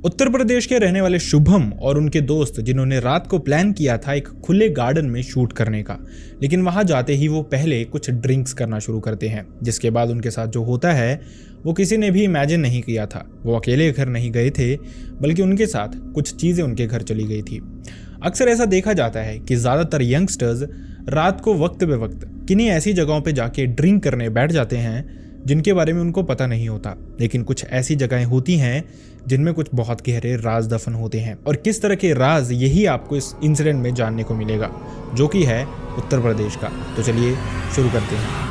उत्तर प्रदेश के रहने वाले शुभम और उनके दोस्त जिन्होंने रात को प्लान किया था एक खुले गार्डन में शूट करने का, लेकिन वहां जाते ही वो पहले कुछ ड्रिंक्स करना शुरू करते हैं, जिसके बाद उनके साथ जो होता है वो किसी ने भी इमेजिन नहीं किया था। वो अकेले घर नहीं गए थे, बल्कि उनके साथ कुछ चीज़ें उनके घर चली गई थी। अक्सर ऐसा देखा जाता है कि ज़्यादातर यंगस्टर्स रात को वक्त बे वक्त किन्हीं ऐसी जगहों पे जाके ड्रिंक करने बैठ जाते हैं जिनके बारे में उनको पता नहीं होता, लेकिन कुछ ऐसी जगहें होती हैं जिनमें कुछ बहुत गहरे राज दफन होते हैं। और किस तरह के राज, यही आपको इस इंसिडेंट में जानने को मिलेगा, जो कि है उत्तर प्रदेश का। तो चलिए शुरू करते हैं।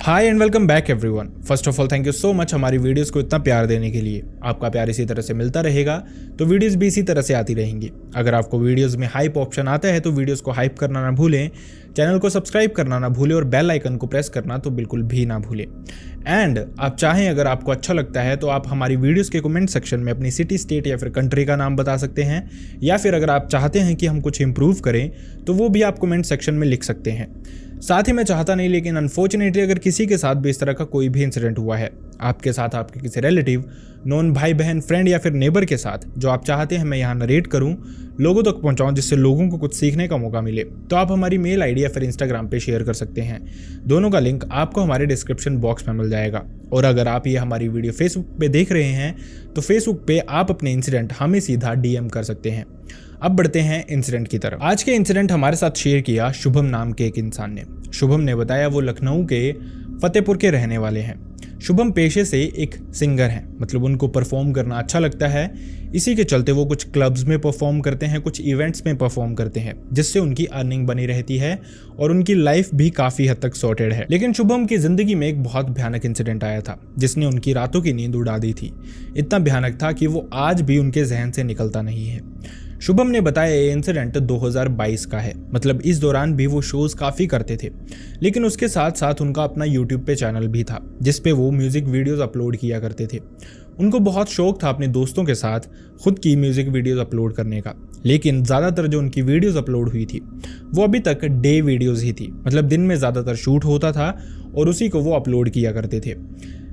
Hi and welcome back everyone. First of all thank you so much हमारी वीडियोस को इतना प्यार देने के लिए। आपका प्यार इसी तरह से मिलता रहेगा तो वीडियोस भी इसी तरह से आती रहेंगी। अगर आपको वीडियोस में हाइप ऑप्शन आता है तो वीडियोस को हाइप करना ना भूलें, चैनल को सब्सक्राइब करना ना भूलें और बेल आइकन को प्रेस करना तो बिल्कुल भी ना भूलें। एंड आप चाहें, अगर आपको अच्छा लगता है तो आप हमारी वीडियोस के कमेंट सेक्शन में अपनी सिटी, स्टेट या फिर कंट्री का नाम बता सकते हैं, या फिर अगर आप चाहते हैं कि हम कुछ इंप्रूव करें तो वो भी आप कमेंट सेक्शन में लिख सकते हैं। साथ ही मैं चाहता नहीं, लेकिन अनफॉर्चुनेटली अगर किसी के साथ भी इस तरह का कोई भी इंसिडेंट हुआ है, आपके साथ, आपके किसी रिलेटिव, नॉन भाई बहन, फ्रेंड या फिर नेबर के साथ, जो आप चाहते हैं मैं यहाँ नरेट करूँ, लोगों तक पहुँचाऊँ, जिससे लोगों को कुछ सीखने का मौका मिले, तो आप हमारी मेल आईडी या फिर इंस्टाग्राम पे शेयर कर सकते हैं। दोनों का लिंक आपको हमारे डिस्क्रिप्शन बॉक्स में मिल जाएगा। और अगर आप ये हमारी वीडियो फेसबुक पे देख रहे हैं तो फेसबुक पे आप अपने इंसिडेंट हमें सीधा डीएम कर सकते हैं। अब बढ़ते हैं इंसिडेंट की तरफ। आज के इंसिडेंट हमारे साथ शेयर किया शुभम नाम के एक इंसान ने। शुभम ने बताया वो लखनऊ के फतेहपुर के रहने वाले हैं। शुभम पेशे से एक सिंगर हैं, मतलब उनको परफॉर्म करना अच्छा लगता है। इसी के चलते वो कुछ क्लब्स में परफॉर्म करते हैं, कुछ इवेंट्स में परफॉर्म करते हैं, जिससे उनकी अर्निंग बनी रहती है और उनकी लाइफ भी काफ़ी हद तक सॉर्टेड है। लेकिन शुभम की ज़िंदगी में एक बहुत भयानक इंसिडेंट आया था जिसने उनकी रातों की नींद उड़ा दी थी। इतना भयानक था कि वो आज भी उनके जहन से निकलता नहीं है। शुभम ने बताया ये इंसिडेंट 2022 का है, मतलब इस दौरान भी वो शोज़ काफ़ी करते थे, लेकिन उसके साथ साथ उनका अपना यूट्यूब पे चैनल भी था जिस पे वो म्यूज़िक वीडियोस अपलोड किया करते थे। उनको बहुत शौक था अपने दोस्तों के साथ खुद की म्यूज़िक वीडियोस अपलोड करने का, लेकिन ज़्यादातर जो उनकी वीडियोस अपलोड हुई थी वो अभी तक डे वीडियोज़ ही थी, मतलब दिन में ज़्यादातर शूट होता था और उसी को वो अपलोड किया करते थे।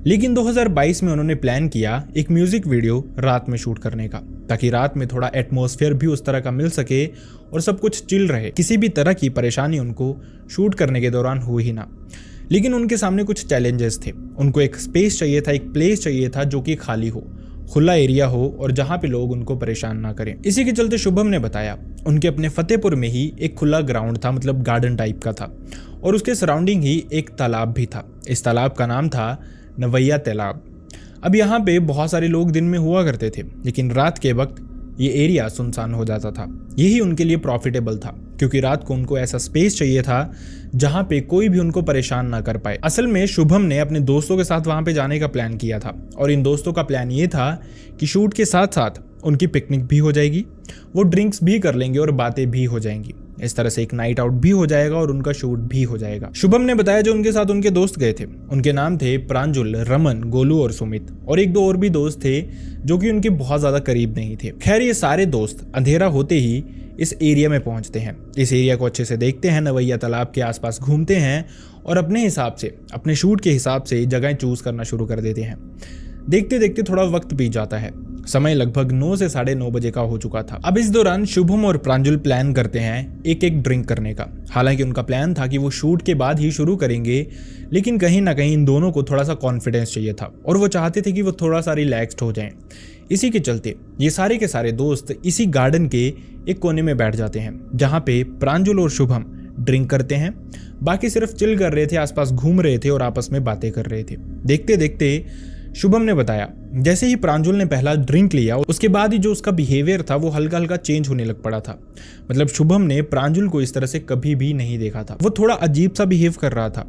लेकिन 2022 में उन्होंने प्लान किया एक म्यूज़िक वीडियो रात में शूट करने का, ताकि रात में थोड़ा एटमॉस्फेयर भी उस तरह का मिल सके और सब कुछ चिल रहे, किसी भी तरह की परेशानी उनको शूट करने के दौरान हो ही ना। लेकिन उनके सामने कुछ चैलेंजेस थे। उनको एक स्पेस चाहिए था, एक प्लेस चाहिए था जो कि खाली हो, खुला एरिया हो और जहाँ पे लोग उनको परेशान ना करें। इसी के चलते शुभम ने बताया उनके अपने फतेहपुर में ही एक खुला ग्राउंड था, मतलब गार्डन टाइप का था, और उसके सराउंडिंग ही एक तालाब भी था। इस तालाब का नाम था नवैया तालाब। अब यहाँ पे बहुत सारे लोग दिन में हुआ करते थे, लेकिन रात के वक्त ये एरिया सुनसान हो जाता था। यही उनके लिए प्रॉफिटेबल था, क्योंकि रात को उनको ऐसा स्पेस चाहिए था जहाँ पे कोई भी उनको परेशान ना कर पाए। असल में शुभम ने अपने दोस्तों के साथ वहाँ पे जाने का प्लान किया था, और इन दोस्तों का प्लान ये था कि शूट के साथ साथ उनकी पिकनिक भी हो जाएगी, वो ड्रिंक्स भी कर लेंगे और बातें भी हो जाएंगी। इस तरह से एक नाइट आउट भी हो जाएगा और उनका शूट भी हो जाएगा। शुभम ने बताया जो उनके साथ उनके दोस्त गए थे उनके नाम थे प्रांजुल, रमन, गोलू और सुमित, और एक दो और भी दोस्त थे जो कि उनके बहुत ज्यादा करीब नहीं थे। खैर ये सारे दोस्त अंधेरा होते ही इस एरिया में पहुंचते हैं। इस एरिया को अच्छे से देखते हैं, नवैया तालाब के आसपास घूमते हैं और अपने हिसाब से, अपने शूट के हिसाब से जगह चूज करना शुरू कर देते हैं। देखते देखते थोड़ा वक्त बीत जाता है। समय लगभग 9 से 9:30 बजे का हो चुका था। अब इस दौरान शुभम और प्रांजुल प्लान करते हैं एक एक ड्रिंक करने का। हालांकि उनका प्लान था कि वो शूट के बाद ही शुरू करेंगे, लेकिन कहीं ना कहीं इन दोनों को थोड़ा सा कॉन्फिडेंस चाहिए था और वो चाहते थे कि वो थोड़ा सा रिलैक्स्ड हो जाएं। इसी के चलते ये सारे के सारे दोस्त इसी गार्डन के एक कोने में बैठ जाते हैं जहाँ पे प्रांजुल और शुभम ड्रिंक करते हैं। बाकी सिर्फ चिल कर रहे थे, आसपास घूम रहे थे और आपस में बातें कर रहे थे। देखते देखते शुभम ने बताया जैसे ही प्रांजुल ने पहला ड्रिंक लिया उसके बाद ही जो उसका बिहेवियर था वो हल्का हल्का चेंज होने लग पड़ा था। मतलब शुभम ने प्रांजुल को इस तरह से कभी भी नहीं देखा था। वो थोड़ा अजीब सा बिहेव कर रहा था।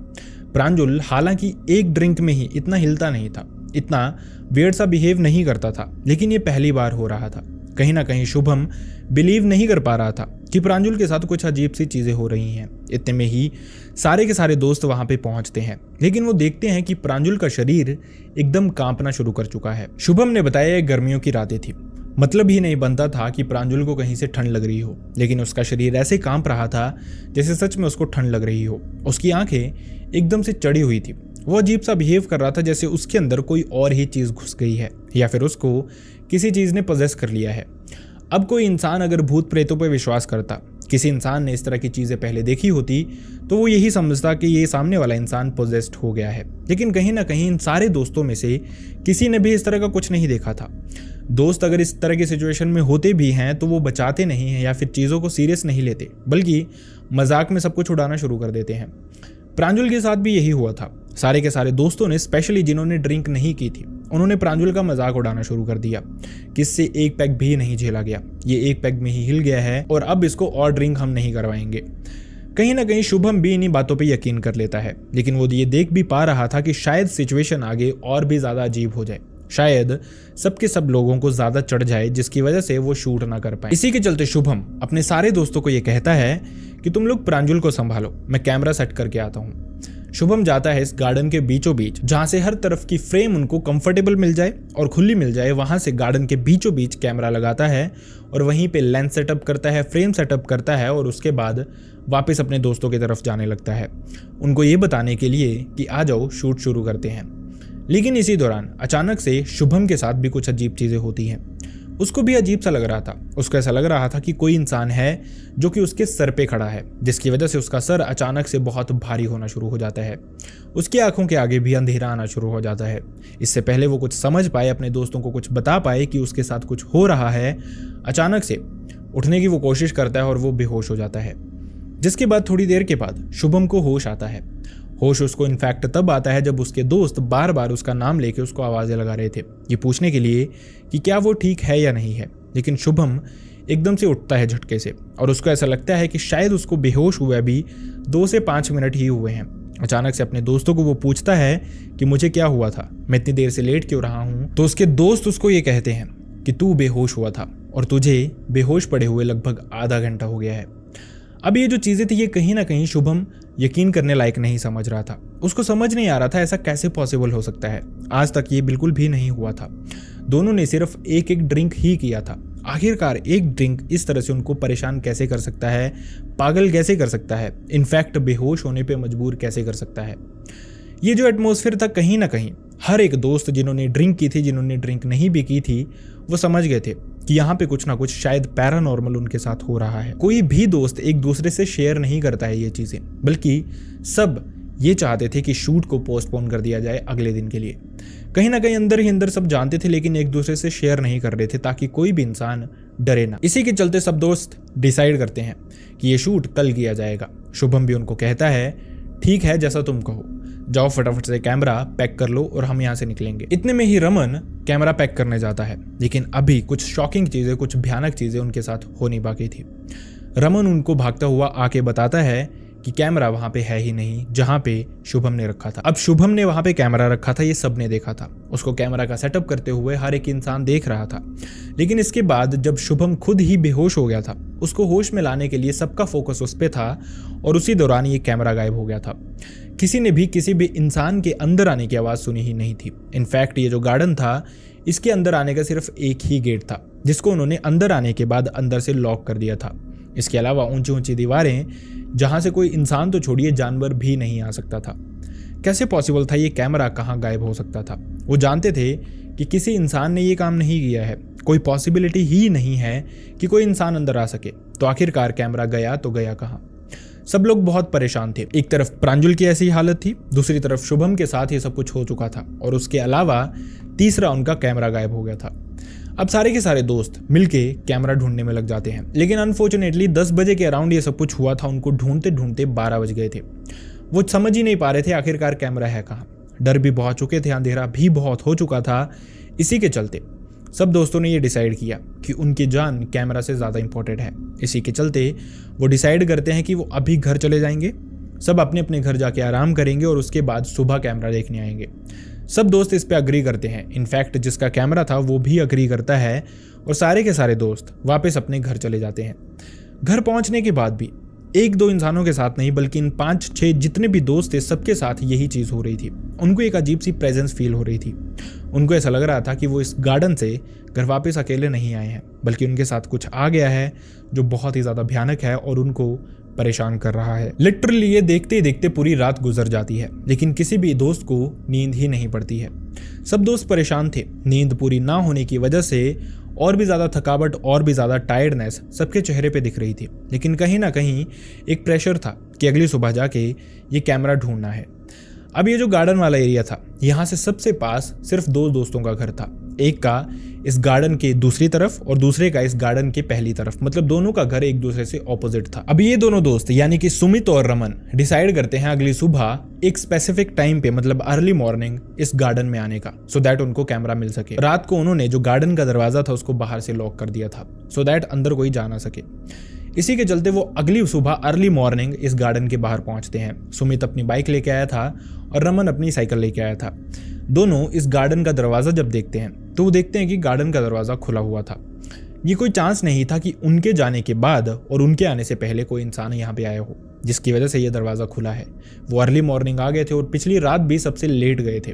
प्रांजुल हालांकि एक ड्रिंक में ही इतना हिलता नहीं था, इतना वियर्ड सा बिहेव नहीं करता था, लेकिन ये पहली बार हो रहा था। कहीं ना कहीं शुभम बिलीव नहीं कर पा रहा था कि प्रांजुल के साथ कुछ अजीब सी चीजें हो रही हैं। इतने में ही सारे के सारे दोस्त वहां पे पहुंचते हैं, लेकिन वो देखते हैं कि प्रांजुल का शरीर एकदम कांपना शुरू कर चुका है। शुभम ने बताया ये गर्मियों की रातें थी, मतलब ही नहीं बनता था कि प्रांजुल को कहीं से ठंड लग रही हो, लेकिन उसका शरीर ऐसे कांप रहा था जैसे सच में उसको ठंड लग रही हो। उसकी आंखें एकदम से चढ़ी हुई थी वो अजीब सा बिहेव कर रहा था, जैसे उसके अंदर कोई और ही चीज़ घुस गई है या फिर उसको किसी चीज़ ने पोजेस कर लिया है। अब कोई इंसान अगर भूत प्रेतों पर विश्वास करता, किसी इंसान ने इस तरह की चीज़ें पहले देखी होती, तो वो यही समझता कि ये सामने वाला इंसान पोजेस्ड हो गया है। लेकिन कहीं ना कहीं इन सारे दोस्तों में से किसी ने भी इस तरह का कुछ नहीं देखा था। दोस्त अगर इस तरह की सिचुएशन में होते भी हैं तो वो बचाते नहीं हैं या फिर चीज़ों को सीरियस नहीं लेते, बल्कि मजाक में सब कुछ उड़ाना शुरू कर देते हैं। प्रांजल के साथ भी यही हुआ था। सारे के सारे दोस्तों ने, स्पेशली जिन्होंने ड्रिंक नहीं की थी, उन्होंने प्रांजल का मजाक उड़ाना शुरू कर दिया कि इससे एक पैग भी नहीं झेला गया, ये एक पैग में ही हिल गया है और अब इसको और ड्रिंक हम नहीं करवाएंगे। कहीं ना कहीं शुभम भी इन्हीं बातों पे यकीन कर लेता है, लेकिन वो ये देख भी पा रहा था कि शायद सिचुएशन आगे और भी ज़्यादा अजीब हो जाए, शायद सबके सब लोगों को ज़्यादा चढ़ जाए जिसकी वजह से वो शूट ना कर पाए। इसी के चलते शुभम अपने सारे दोस्तों को ये कहता है कि तुम लोग प्रांजल को संभालो, मैं कैमरा सेट करके आता हूँ। शुभम जाता है इस गार्डन के बीचों बीच, जहां से हर तरफ की फ्रेम उनको कंफर्टेबल मिल जाए और खुली मिल जाए, वहां से गार्डन के बीचों बीच कैमरा लगाता है और वहीं पे लेंस सेटअप करता है, फ्रेम सेटअप करता है और उसके बाद वापस अपने दोस्तों की तरफ जाने लगता है, उनको ये बताने के लिए कि आ जाओ शूट शुरू करते हैं। लेकिन इसी दौरान अचानक से शुभम के साथ भी कुछ अजीब चीज़ें होती हैं। उसको भी अजीब सा लग रहा था। उसको ऐसा लग रहा था कि कोई इंसान है जो कि उसके सर पे खड़ा है, जिसकी वजह से उसका सर अचानक से बहुत भारी होना शुरू हो जाता है। उसकी आंखों के आगे भी अंधेरा आना शुरू हो जाता है। इससे पहले वो कुछ समझ पाए, अपने दोस्तों को कुछ बता पाए कि उसके साथ कुछ हो रहा है, अचानक से उठने की वो कोशिश करता है और वो बेहोश हो जाता है। जिसके बाद थोड़ी देर के बाद शुभम को होश आता है। होश उसको इनफैक्ट तब आता है जब उसके दोस्त बार बार उसका नाम लेके उसको आवाज़ें लगा रहे थे, ये पूछने के लिए कि क्या वो ठीक है या नहीं है। लेकिन शुभम एकदम से उठता है झटके से और उसको ऐसा लगता है कि शायद उसको बेहोश हुए अभी 2 से 5 मिनट ही हुए हैं। अचानक से अपने दोस्तों को वो पूछता है कि मुझे क्या हुआ था, मैं इतनी देर से लेट क्यों रहा हूँ। तो उसके दोस्त उसको ये कहते हैं कि तू बेहोश हुआ था और तुझे बेहोश पड़े हुए लगभग आधा घंटा हो गया है। अब ये जो चीज़ें थी, ये कहीं ना कहीं शुभम यकीन करने लायक नहीं समझ रहा था। उसको समझ नहीं आ रहा था ऐसा कैसे पॉसिबल हो सकता है। आज तक ये बिल्कुल भी नहीं हुआ था। दोनों ने सिर्फ एक एक ड्रिंक ही किया था। आखिरकार एक ड्रिंक इस तरह से उनको परेशान कैसे कर सकता है, पागल कैसे कर सकता है, इनफैक्ट बेहोश होने पे मजबूर कैसे कर सकता है। ये जो एटमॉस्फेयर था, कहीं ना कहीं हर एक दोस्त जिन्होंने ड्रिंक की थी, जिन्होंने ड्रिंक नहीं भी की थी, वो समझ गए थे कि यहाँ पे कुछ ना कुछ शायद पैरानॉर्मल उनके साथ हो रहा है। कोई भी दोस्त एक दूसरे से शेयर नहीं करता है ये चीज़ें, बल्कि सब ये चाहते थे कि शूट को पोस्टपोन कर दिया जाए अगले दिन के लिए। कहीं ना कहीं अंदर ही अंदर सब जानते थे, लेकिन एक दूसरे से शेयर नहीं कर रहे थे ताकि कोई भी इंसान डरे ना। इसी के चलते सब दोस्त डिसाइड करते हैं कि ये शूट कल किया जाएगा। शुभम भी उनको कहता है ठीक है, जैसा तुम कहो, जाओ फटाफट से कैमरा पैक कर लो और हम यहाँ से निकलेंगे। इतने में ही रमन कैमरा पैक करने जाता है, लेकिन अभी कुछ शॉकिंग चीज़ें, कुछ भयानक चीज़ें उनके साथ होनी बाकी थी। रमन उनको भागता हुआ आके बताता है कि कैमरा वहाँ पे है ही नहीं जहाँ पे शुभम ने रखा था। अब शुभम ने वहाँ पे कैमरा रखा था, ये सबने देखा था। उसको कैमरा का सेटअप करते हुए हर एक इंसान देख रहा था। लेकिन इसके बाद जब शुभम खुद ही बेहोश हो गया था, उसको होश में लाने के लिए सबका फोकस उस पर था और उसी दौरान ये कैमरा गायब हो गया था। किसी ने भी किसी भी इंसान के अंदर आने की आवाज़ सुनी ही नहीं थी। इनफैक्ट ये जो गार्डन था, इसके अंदर आने का सिर्फ एक ही गेट था, जिसको उन्होंने अंदर आने के बाद अंदर से लॉक कर दिया था। इसके अलावा ऊंची ऊंची दीवारें, जहां से कोई इंसान तो छोड़िए जानवर भी नहीं आ सकता था। कैसे पॉसिबल था, ये कैमरा कहाँ गायब हो सकता था? वो जानते थे कि किसी इंसान ने ये काम नहीं किया है, कोई पॉसिबिलिटी ही नहीं है कि कोई इंसान अंदर आ सके। तो आखिरकार कैमरा गया तो गया कहाँ? सब लोग बहुत परेशान थे। एक तरफ प्रांजल की ऐसी हालत थी, दूसरी तरफ शुभम के साथ ये सब कुछ हो चुका था और उसके अलावा तीसरा उनका कैमरा गायब हो गया था। अब सारे के सारे दोस्त मिलके कैमरा ढूंढने में लग जाते हैं, लेकिन अनफॉर्चुनेटली 10 बजे के अराउंड ये सब कुछ हुआ था। उनको ढूंढते ढूंढते 12 बज गए थे। वो समझ ही नहीं पा रहे थे आखिरकार कैमरा है कहाँ। डर भी बहुत चुके थे, अंधेरा भी बहुत हो चुका था। इसी के चलते सब दोस्तों ने ये डिसाइड किया कि उनकी जान कैमरा से ज़्यादा इंपॉर्टेंट है। इसी के चलते वो डिसाइड करते हैं कि वो अभी घर चले जाएंगे, सब अपने अपने घर जाके आराम करेंगे और उसके बाद सुबह कैमरा देखने आएंगे। सब दोस्त इस पे अग्री करते हैं। इनफैक्ट जिसका कैमरा था वो भी अग्री करता है और सारे के सारे दोस्त वापस अपने घर चले जाते हैं। घर पहुंचने के बाद भी 1-2 इंसानों के साथ नहीं, बल्कि इन 5-6 जितने भी दोस्त थे, सबके साथ यही चीज़ हो रही थी। उनको एक अजीब सी प्रेजेंस फील हो रही थी। उनको ऐसा लग रहा था कि वो इस गार्डन से घर वापस अकेले नहीं आए हैं, बल्कि उनके साथ कुछ आ गया है जो बहुत ही ज़्यादा भयानक है और उनको परेशान कर रहा है। लिटरली ये देखते ही देखते पूरी रात गुजर जाती है, लेकिन किसी भी दोस्त को नींद ही नहीं पड़ती है। सब दोस्त परेशान थे। नींद पूरी ना होने की वजह से और भी ज़्यादा थकावट और भी ज़्यादा टायर्डनेस सबके चेहरे पे दिख रही थी, लेकिन कहीं ना कहीं एक प्रेशर था कि अगली सुबह जाके ये कैमरा ढूंढना है। अब ये जो गार्डन वाला एरिया था, यहाँ से सबसे पास सिर्फ 2 दोस्तों का घर था। एक का इस गार्डन के दूसरी तरफ और दूसरे का इस गार्डन के पहली तरफ, मतलब दोनों का घर एक दूसरे से ऑपोजिट था। अब ये दोनों दोस्त यानी कि सुमित और रमन डिसाइड करते हैं अगली सुबह एक स्पेसिफिक टाइम पे, मतलब अर्ली मॉर्निंग इस गार्डन में आने का, सो दैट उनको कैमरा मिल सके। रात को उन्होंने जो गार्डन का दरवाजा था उसको बाहर से लॉक कर दिया था, सो दैट अंदर कोई जा ना सके। इसी के चलते वो अगली सुबह अर्ली मॉर्निंग इस गार्डन के बाहर पहुंचते हैं। सुमित अपनी बाइक लेके आया था और रमन अपनी साइकिल लेके आया था। दोनों इस गार्डन का दरवाज़ा जब देखते हैं तो वो देखते हैं कि गार्डन का दरवाज़ा खुला हुआ था। ये कोई चांस नहीं था कि उनके जाने के बाद और उनके आने से पहले कोई इंसान यहाँ पे आया हो, जिसकी वजह से ये दरवाज़ा खुला है। वो अर्ली मॉर्निंग आ गए थे और पिछली रात भी सबसे लेट गए थे।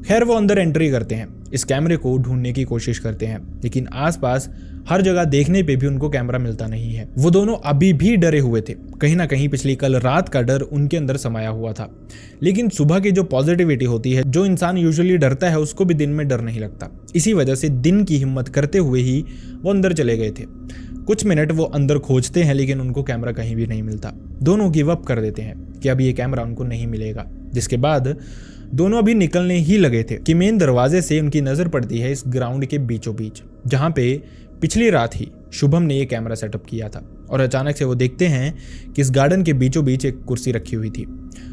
खैर वो अंदर एंट्री करते हैं, इस कैमरे को ढूंढने की कोशिश करते हैं, लेकिन आसपास हर जगह देखने पे भी उनको कैमरा मिलता नहीं है। वो दोनों अभी भी डरे हुए थे। कहीं ना कहीं पिछली कल रात का डर उनके अंदर समाया हुआ था। लेकिन सुबह की जो पॉजिटिविटी होती है, जो इंसान यूजुअली डरता है उसको भी दिन में डर नहीं लगता। इसी वजह से दिन की हिम्मत करते हुए ही वो अंदर चले गए थे। कुछ मिनट वो अंदर खोजते हैं, लेकिन उनको कैमरा कहीं भी नहीं मिलता। दोनों गिव अप कर देते हैं कि अब ये कैमरा उनको नहीं मिलेगा। जिसके बाद दोनों अभी निकलने ही लगे थे कि मेन दरवाजे से उनकी नज़र पड़ती है इस ग्राउंड के बीचों बीच, जहाँ पे पिछली रात ही शुभम ने ये कैमरा सेटअप किया था। और अचानक से वो देखते हैं कि इस गार्डन के बीचों बीच एक कुर्सी रखी हुई थी,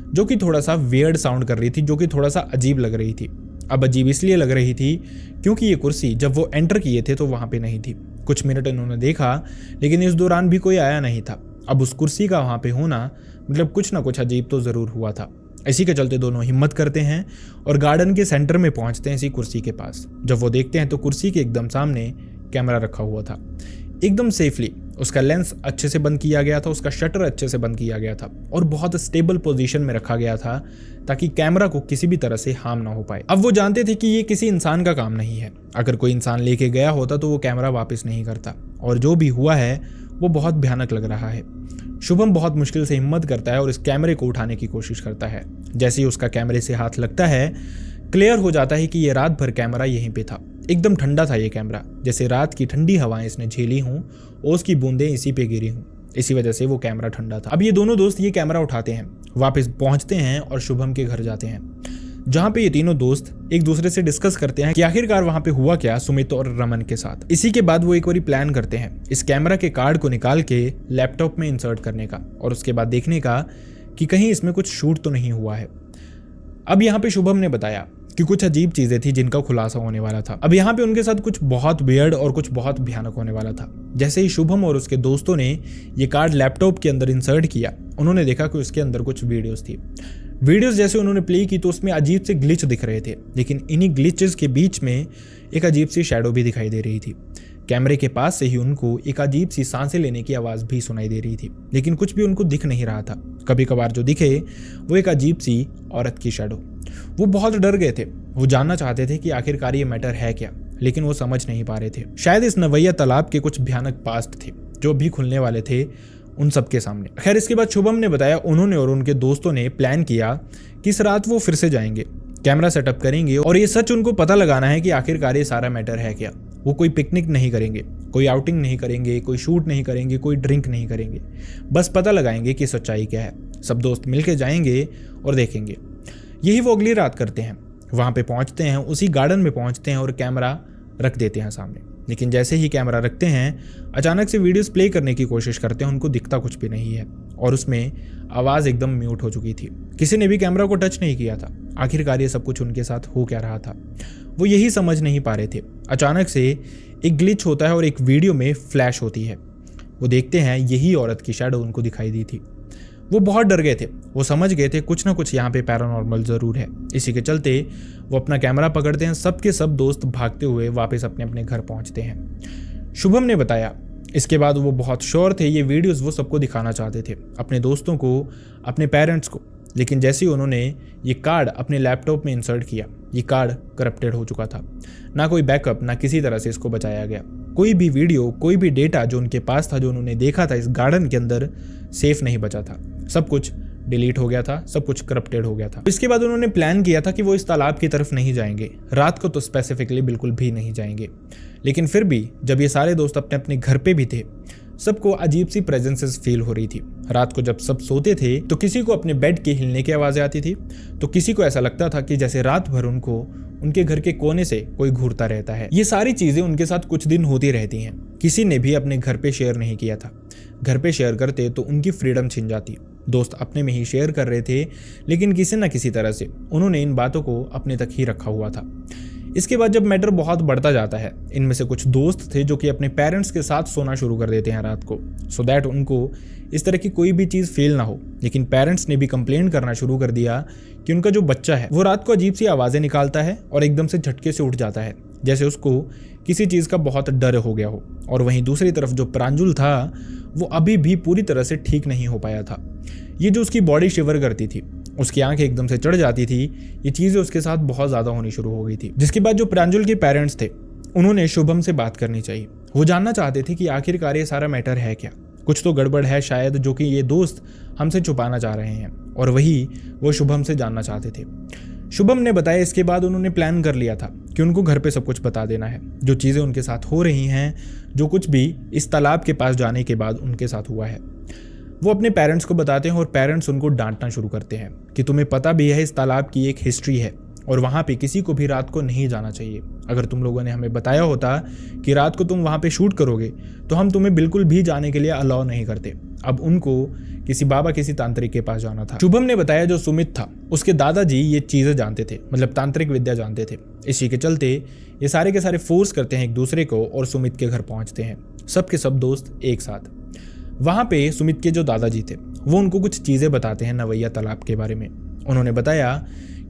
जो कि थोड़ा सा वियर्ड साउंड कर रही थी, जो कि थोड़ा सा अजीब लग रही थी। अब अजीब इसलिए लग रही थी क्योंकि ये कुर्सी जब वो एंटर किए थे तो वहाँ पे नहीं थी। कुछ मिनट इन्होंने देखा, लेकिन इस दौरान भी कोई आया नहीं था। अब उस कुर्सी का वहाँ पे होना मतलब कुछ ना कुछ अजीब तो ज़रूर हुआ था। इसी के चलते दोनों हिम्मत करते हैं और गार्डन के सेंटर में पहुंचते हैं इसी कुर्सी के पास। जब वो देखते हैं तो कुर्सी के एकदम सामने कैमरा रखा हुआ था, एकदम सेफली। उसका लेंस अच्छे से बंद किया गया था, उसका शटर अच्छे से बंद किया गया था और बहुत स्टेबल पोजीशन में रखा गया था ताकि कैमरा को किसी भी तरह से हार्म ना हो पाए। अब वो जानते थे कि ये किसी इंसान का काम नहीं है। अगर कोई इंसान लेके गया होता तो वो कैमरा वापस नहीं करता, और जो भी हुआ है वो बहुत भयानक लग रहा है। शुभम बहुत मुश्किल से हिम्मत करता है और इस कैमरे को उठाने की कोशिश करता है। जैसे ही उसका कैमरे से हाथ लगता है, क्लियर हो जाता है कि ये रात भर कैमरा यहीं पे था। एकदम ठंडा था ये कैमरा, जैसे रात की ठंडी हवाएं इसने झेली हों और उसकी बूंदें इसी पे गिरी हों। इसी वजह से वो कैमरा ठंडा था। अब ये दोनों दोस्त ये कैमरा उठाते हैं, वापस पहुंचते हैं और शुभम के घर जाते हैं, जहां पे ये तीनों दोस्त एक दूसरे से डिस्कस करते हैं कि आखिरकार वहां पे हुआ क्या सुमित और रमन के साथ। इसी के बाद वो एक बार प्लान करते हैं इस कैमरा के कार्ड को निकाल के लैपटॉप में इंसर्ट करने का, और उसके बाद देखने का कि कहीं इसमें कुछ शूट तो नहीं हुआ है। अब यहाँ पे शुभम ने बताया कि कुछ अजीब चीजें थी जिनका खुलासा होने वाला था। अब यहाँ पे उनके साथ कुछ बहुत वियर्ड और कुछ बहुत भयानक होने वाला था। जैसे ही शुभम और उसके दोस्तों ने ये कार्ड लैपटॉप के अंदर इंसर्ट किया, उन्होंने देखा कि उसके अंदर कुछ वीडियोस थी। वीडियोस जैसे उन्होंने प्ले की तो उसमें अजीब से ग्लिच दिख रहे थे, लेकिन इन्हीं ग्लिचेस के बीच में एक अजीब सी शैडो भी दिखाई दे रही थी। कैमरे के पास से ही उनको एक अजीब सी सांसें लेने की आवाज़ भी सुनाई दे रही थी, लेकिन कुछ भी उनको दिख नहीं रहा था। कभी कभार जो दिखे वो एक अजीब सी औरत की शैडो। वो बहुत डर गए थे। वो जानना चाहते थे कि आखिरकार ये मैटर है क्या, लेकिन वो समझ नहीं पा रहे थे। शायद इस नवैया तालाब के कुछ भयानक पास्ट थे जो भी खुलने वाले थे उन सबके सामने। खैर इसके बाद शुभम ने बताया उन्होंने और उनके दोस्तों ने प्लान किया कि इस रात वो फिर से जाएंगे, कैमरा सेटअप करेंगे और ये सच उनको पता लगाना है कि आखिरकार ये सारा मैटर है क्या। वो कोई पिकनिक नहीं करेंगे, कोई आउटिंग नहीं करेंगे, कोई शूट नहीं करेंगे, कोई ड्रिंक नहीं करेंगे, बस पता लगाएंगे कि सच्चाई क्या है। सब दोस्त मिलके जाएंगे और देखेंगे। यही वो अगली रात करते हैं। वहाँ पे पहुँचते हैं, उसी गार्डन में पहुँचते हैं और कैमरा रख देते हैं सामने। लेकिन जैसे ही कैमरा रखते हैं, अचानक से वीडियोस प्ले करने की कोशिश करते हैं, उनको दिखता कुछ भी नहीं है और उसमें आवाज़ एकदम म्यूट हो चुकी थी। किसी ने भी कैमरा को टच नहीं किया था। आखिरकार ये सब कुछ उनके साथ हो क्या रहा था, वो यही समझ नहीं पा रहे थे। अचानक से एक ग्लिच होता है और एक वीडियो में फ्लैश होती है। वो देखते हैं यही औरत की शैडो उनको दिखाई दी थी। वो बहुत डर गए थे। वो समझ गए थे कुछ ना कुछ यहाँ पे पैरानॉर्मल ज़रूर है। इसी के चलते वो अपना कैमरा पकड़ते हैं। सबके सब दोस्त भागते हुए वापस अपने अपने घर पहुँचते हैं। शुभम ने बताया इसके बाद वो बहुत श्योर थे ये वीडियोस वो सबको दिखाना चाहते थे, अपने दोस्तों को, अपने पेरेंट्स को। लेकिन जैसे ही उन्होंने ये कार्ड अपने लैपटॉप में इंसर्ट किया, ये कार्ड करप्टेड हो चुका था। ना कोई बैकअप, ना किसी तरह से इसको बचाया गया। कोई भी वीडियो, कोई भी डेटा जो उनके पास था, जो उन्होंने देखा था इस गार्डन के अंदर, सेफ नहीं बचा था। सब कुछ डिलीट हो गया था, सब कुछ करप्टेड हो गया था। इसके बाद उन्होंने प्लान किया था कि वो इस तालाब की तरफ नहीं जाएंगे, रात को तो स्पेसिफिकली बिल्कुल भी नहीं जाएंगे। लेकिन फिर भी जब ये सारे दोस्त अपने अपने घर पे भी थे, सबको अजीब सी प्रेजेंसेस फील हो रही थी। रात को जब सब सोते थे तो किसी को अपने बेड के हिलने की आवाज़ें आती थी, तो किसी को ऐसा लगता था कि जैसे रात भर उनको उनके घर के कोने से कोई घूरता रहता है। ये सारी चीज़ें उनके साथ कुछ दिन होती रहती हैं। किसी ने भी अपने घर पे शेयर नहीं किया था। घर पे शेयर करते तो उनकी फ्रीडम छिन जाती। दोस्त अपने में ही शेयर कर रहे थे, लेकिन किसी न किसी तरह से उन्होंने इन बातों को अपने तक ही रखा हुआ था। इसके बाद जब मैटर बहुत बढ़ता जाता है, इनमें से कुछ दोस्त थे जो कि अपने पेरेंट्स के साथ सोना शुरू कर देते हैं रात को, सो दैट उनको इस तरह की कोई भी चीज़ फील ना हो। लेकिन पेरेंट्स ने भी कंप्लेन करना शुरू कर दिया कि उनका जो बच्चा है वो रात को अजीब सी आवाज़ें निकालता है और एकदम से झटके से उठ जाता है, जैसे उसको किसी चीज़ का बहुत डर हो गया हो। और वहीं दूसरी तरफ जो प्रांजुल था वो अभी भी पूरी तरह से ठीक नहीं हो पाया था। ये जो उसकी बॉडी शिवर करती थी, उसकी आंखें एकदम से चढ़ जाती थी, ये चीज़ें उसके साथ बहुत ज़्यादा होनी शुरू हो गई थी। जिसके बाद जो प्रांजुल के पेरेंट्स थे उन्होंने शुभम से बात करनी चाहिए। वो जानना चाहते थे कि आखिरकार ये सारा मैटर है क्या, कुछ तो गड़बड़ है शायद जो कि ये दोस्त हमसे छुपाना चाह रहे हैं, और वही वो शुभम से जानना चाहते थे। शुभम ने बताया इसके बाद उन्होंने प्लान कर लिया था कि उनको घर पे सब कुछ बता देना है, जो चीज़ें उनके साथ हो रही हैं, जो कुछ भी इस तालाब के पास जाने के बाद उनके साथ हुआ है। वो अपने पेरेंट्स को बताते हैं और पेरेंट्स उनको डांटना शुरू करते हैं कि तुम्हें पता भी है इस तालाब की एक हिस्ट्री है और वहाँ पे किसी को भी रात को नहीं जाना चाहिए। अगर तुम लोगों ने हमें बताया होता कि रात को तुम वहाँ पे शूट करोगे तो हम तुम्हें बिल्कुल भी जाने के लिए अलाउ नहीं करते। अब उनको किसी बाबा, किसी तांत्रिक के पास जाना था। शुभम ने बताया जो सुमित था उसके दादाजी ये चीज़ें जानते थे, मतलब तांत्रिक विद्या जानते थे। इसी के चलते ये सारे के सारे फोर्स करते हैं एक दूसरे को और सुमित के घर पहुँचते हैं, सब के सब दोस्त एक साथ। वहाँ पे सुमित के जो दादाजी थे वो उनको कुछ चीज़ें बताते हैं नवैया तालाब के बारे में। उन्होंने बताया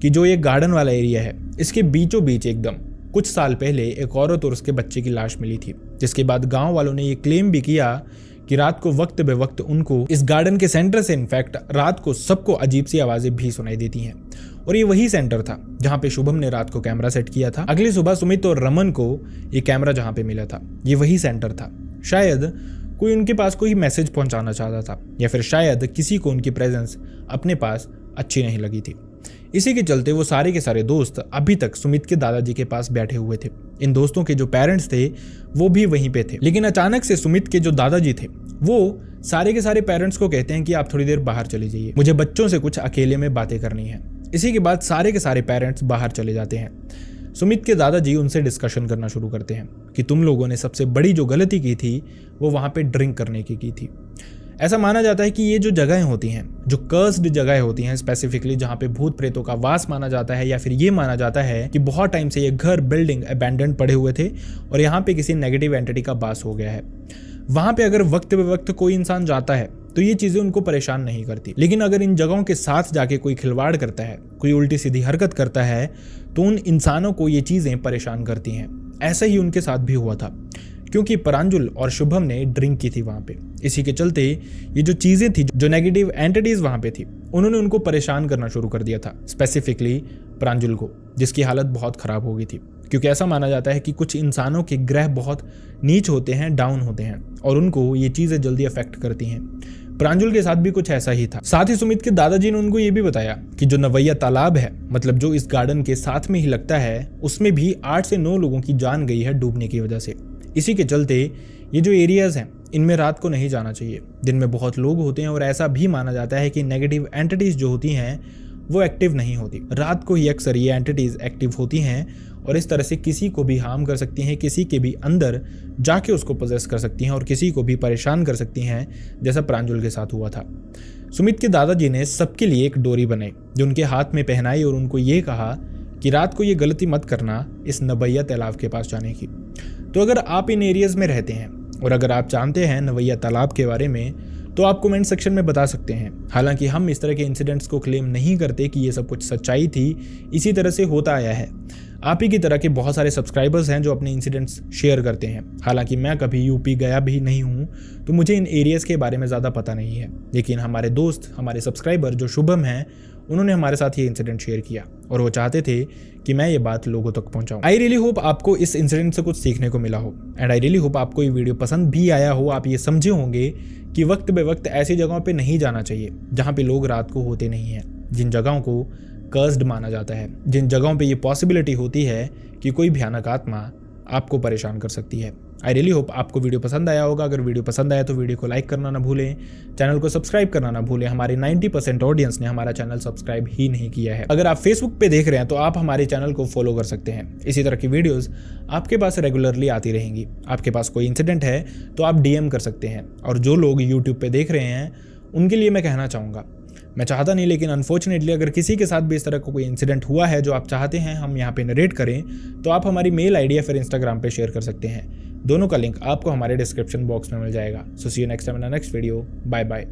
कि जो ये गार्डन वाला एरिया है इसके बीचों बीच एकदम कुछ साल पहले एक औरत और उसके बच्चे की लाश मिली थी, जिसके बाद गांव वालों ने ये क्लेम भी किया कि रात को वक्त बे वक्त उनको इस गार्डन के सेंटर से इनफैक्ट रात को सबको अजीब सी आवाज़ें भी सुनाई देती हैं। और ये वही सेंटर था जहाँ पे शुभम ने रात को कैमरा सेट किया था। अगली सुबह सुमित और रमन को ये कैमरा जहाँ पे मिला था ये वही सेंटर था। शायद कोई उनके पास कोई मैसेज पहुंचाना चाहता था, या फिर शायद किसी को उनकी प्रेजेंस अपने पास अच्छी नहीं लगी थी। इसी के चलते वो सारे के सारे दोस्त अभी तक सुमित के दादाजी के पास बैठे हुए थे। इन दोस्तों के जो पेरेंट्स थे वो भी वहीं पे थे। लेकिन अचानक से सुमित के जो दादाजी थे वो सारे के सारे पेरेंट्स को कहते हैं कि आप थोड़ी देर बाहर चले जाइए, मुझे बच्चों से कुछ अकेले में बातें करनी है। इसी के बाद सारे के सारे पेरेंट्स बाहर चले जाते हैं। सुमित के दादाजी उनसे डिस्कशन करना शुरू करते हैं कि तुम लोगों ने सबसे बड़ी जो गलती की थी वो वहाँ पे ड्रिंक करने की थी। ऐसा माना जाता है कि ये जो जगहें होती हैं, जो कर्स्ड जगहें होती हैं, स्पेसिफिकली जहाँ पे भूत प्रेतों का वास माना जाता है, या फिर ये माना जाता है कि बहुत टाइम से ये घर, बिल्डिंग अबैंडन पड़े हुए थे और यहाँ पे किसी नेगेटिव एंटिटी का वास हो गया है। वहाँ पे अगर वक्त बे वक्त कोई इंसान जाता है तो ये चीज़ें उनको परेशान नहीं करती, लेकिन अगर इन जगहों के साथ जाके कोई खिलवाड़ करता है, कोई उल्टी सीधी हरकत करता है, तो उन इंसानों को ये चीज़ें परेशान करती हैं। ऐसा ही उनके साथ भी हुआ था, क्योंकि प्रांजुल और शुभम ने ड्रिंक की थी वहाँ पे। इसी के चलते ये जो चीज़ें थी, जो नेगेटिव एंटिटीज वहाँ पे थी, उन्होंने उनको परेशान करना शुरू कर दिया था, स्पेसिफिकली प्रांजुल को, जिसकी हालत बहुत ख़राब हो गई थी। क्योंकि ऐसा माना जाता है कि कुछ इंसानों के ग्रह बहुत नीच होते हैं, डाउन होते हैं, और उनको ये चीज़ें जल्दी अफेक्ट करती हैं। प्रांजुल के साथ भी कुछ ऐसा ही था। साथ ही सुमित के दादाजी ने उनको ये भी बताया कि जो नवैया तालाब है, मतलब जो इस गार्डन के साथ में ही लगता है, उसमें भी 8 से 9 लोगों की जान गई है डूबने की वजह से। इसी के चलते ये जो एरियाज हैं इनमें रात को नहीं जाना चाहिए। दिन में बहुत लोग होते हैं और ऐसा भी माना जाता है कि नेगेटिव एंटिटीज जो होती हैं वो एक्टिव नहीं होती, रात को ही अक्सर ये एंटिटीज एक्टिव होती हैं और इस तरह से किसी को भी हार्म कर सकती हैं, किसी के भी अंदर जाके उसको पोजेस कर सकती हैं और किसी को भी परेशान कर सकती हैं, जैसा प्रांजुल के साथ हुआ था। सुमित के दादाजी ने सबके लिए एक डोरी बनाई जो उनके हाथ में पहनाई और उनको ये कहा कि रात को ये गलती मत करना इस नवैया तालाब के पास जाने की। तो अगर आप इन एरियाज़ में रहते हैं और अगर आप जानते हैं नवैया तालाब के बारे में, तो आप कमेंट सेक्शन में बता सकते हैं। हालांकि हम इस तरह के इंसिडेंट्स को क्लेम नहीं करते कि ये सब कुछ सच्चाई थी, इसी तरह से होता आया है। आप ही की तरह के बहुत सारे सब्सक्राइबर्स हैं जो अपने इंसिडेंट्स शेयर करते हैं। हालांकि मैं कभी यूपी गया भी नहीं हूँ, तो मुझे इन एरियाज़ के बारे में ज़्यादा पता नहीं है, लेकिन हमारे दोस्त, हमारे सब्सक्राइबर जो शुभम हैं, उन्होंने हमारे साथ ये इंसिडेंट शेयर किया और वो चाहते थे कि मैं ये बात लोगों तक पहुंचाऊं। आई रियली होप आपको इस इंसिडेंट से कुछ सीखने को मिला हो एंड आई रियली होप आपको ये वीडियो पसंद भी आया हो। आप ये समझे होंगे कि वक्त बे वक्त ऐसी जगहों पे नहीं जाना चाहिए जहाँ पे लोग रात को होते नहीं हैं, जिन जगहों को कर्स्ड माना जाता है, जिन जगहों पे ये पॉसिबिलिटी होती है कि कोई भयानक आत्मा आपको परेशान कर सकती है। आई रियली होप आपको वीडियो पसंद आया होगा। अगर वीडियो पसंद आया तो वीडियो को लाइक करना ना भूलें, चैनल को सब्सक्राइब करना ना भूलें। हमारे 90% ऑडियंस ने हमारा चैनल सब्सक्राइब ही नहीं किया है। अगर आप फेसबुक पे देख रहे हैं तो आप हमारे चैनल को फॉलो कर सकते हैं। इसी तरह की वीडियोस आपके पास रेगुलरली आती रहेंगी। आपके पास कोई इंसिडेंट है तो आप DM कर सकते हैं। और जो लोग यूट्यूब पे देख रहे हैं उनके लिए मैं कहना चाहूँगा, मैं चाहता नहीं लेकिन अनफॉर्चुनेटली अगर किसी के साथ भी इस तरह का कोई इंसिडेंट हुआ है जो आप चाहते हैं हम यहाँ पे नरेट करें, तो आप हमारी मेल ID या फिर इंस्टाग्राम पे शेयर कर सकते हैं। दोनों का लिंक आपको हमारे डिस्क्रिप्शन बॉक्स में मिल जाएगा। So see you next time in the next video. Bye bye.